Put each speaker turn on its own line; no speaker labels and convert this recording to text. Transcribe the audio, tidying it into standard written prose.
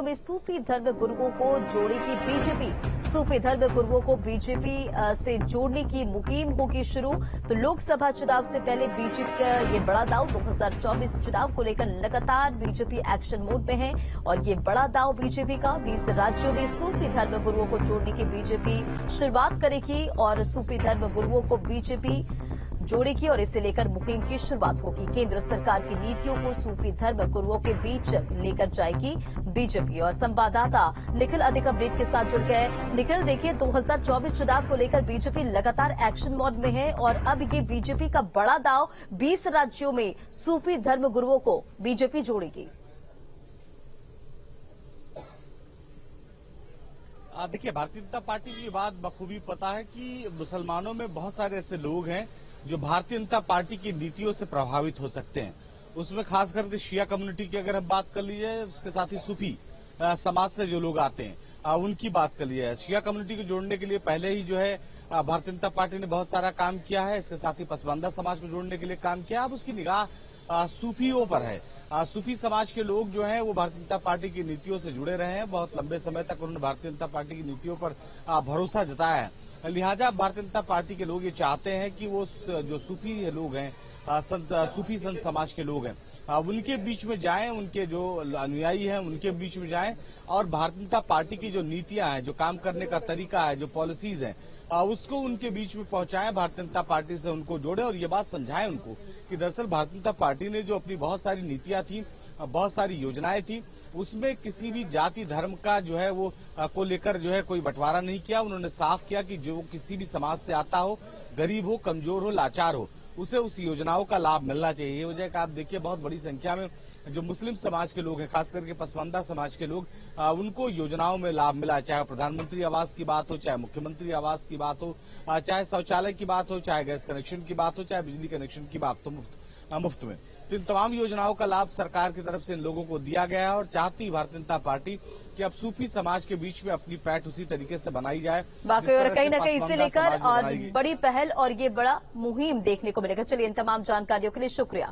में सूफी धर्म गुरुओं को जोड़ेगी बीजेपी। सूफी धर्म गुरुओं को बीजेपी से जोड़ने की मुहिम होगी शुरू। तो लोकसभा चुनाव से पहले बीजेपी का ये बड़ा दांव 2024 चुनाव को लेकर लगातार बीजेपी एक्शन मोड में है और ये बड़ा दांव बीजेपी का 20 राज्यों में सूफी धर्म गुरुओं को जोड़ने की बीजेपी शुरुआत करेगी और सूफी धर्म गुरुओं को बीजेपी जोड़ेगी और इसे लेकर मुहिम की शुरुआत होगी। केंद्र सरकार की नीतियों को सूफी धर्म गुरुओं के बीच लेकर जाएगी बीजेपी। और संवाददाता निखिल अधिक अपडेट के साथ जुड़ गए। निखिल, देखिए 2024 चुनाव को लेकर बीजेपी लगातार एक्शन मोड में है और अब ये बीजेपी का बड़ा दांव 20 राज्यों में सूफी धर्म गुरुओं को बीजेपी जोड़ेगी।
देखिए, भारतीय जनता पार्टी की बात बखूबी पता है कि मुसलमानों में बहुत सारे ऐसे लोग हैं जो भारतीय जनता पार्टी की नीतियों से प्रभावित हो सकते हैं। उसमें खास करके शिया कम्युनिटी की अगर हम बात कर ली जाए, उसके साथ ही सूफी समाज से जो लोग आते हैं उनकी बात कर ली जाए। शिया कम्युनिटी को जोड़ने के लिए पहले ही जो है भारतीय जनता पार्टी ने बहुत सारा काम किया है। इसके साथ ही पसमानदा समाज को जोड़ने के लिए काम किया। अब उसकी निगाह सूफियों पर है। सूफी समाज के लोग जो हैं वो भारतीय जनता पार्टी की नीतियों से जुड़े रहे हैं। बहुत लंबे समय तक उन्होंने भारतीय जनता पार्टी की नीतियों पर भरोसा जताया है। लिहाजा भारतीय जनता पार्टी के लोग ये चाहते हैं कि वो जो सूफी लोग हैं, सूफी संत समाज के लोग हैं, उनके बीच में जाएं, उनके जो अनुयायी हैं उनके बीच में जाएं और भारतीय जनता पार्टी की जो नीतियां हैं, जो काम करने का तरीका है, जो पॉलिसीज हैं, उसको उनके बीच में पहुंचाएं, भारतीय जनता पार्टी से उनको जोड़े और ये बात समझाएं उनको कि दरअसल भारतीय जनता पार्टी ने जो अपनी बहुत सारी नीतियां थी, बहुत सारी योजनाएं थी, उसमें किसी भी जाति धर्म का जो है वो को लेकर जो है कोई बंटवारा नहीं किया। उन्होंने साफ किया कि जो किसी भी समाज से आता हो, गरीब हो, कमजोर हो, लाचार हो, उसे उस योजनाओं का लाभ मिलना चाहिए। ये वजह आप देखिए बहुत बड़ी संख्या में जो मुस्लिम समाज के लोग हैं, खास करके पसमानदा समाज के लोग, उनको योजनाओं में लाभ मिला। चाहे प्रधानमंत्री आवास की बात हो, चाहे मुख्यमंत्री आवास की बात हो, चाहे शौचालय की बात हो, चाहे गैस कनेक्शन की बात हो, चाहे बिजली कनेक्शन की बात हो, मुफ्त में। तो इन तमाम योजनाओं का लाभ सरकार की तरफ से इन लोगों को दिया गया है और चाहती भारतीय जनता पार्टी कि अब सूफी समाज के बीच में अपनी पैठ उसी तरीके से बनाई जाए।
बाकी और कहीं न कहीं इसे लेकर और बड़ी पहल और ये बड़ा मुहिम देखने को मिलेगा। चलिए, इन तमाम जानकारियों के लिए शुक्रिया।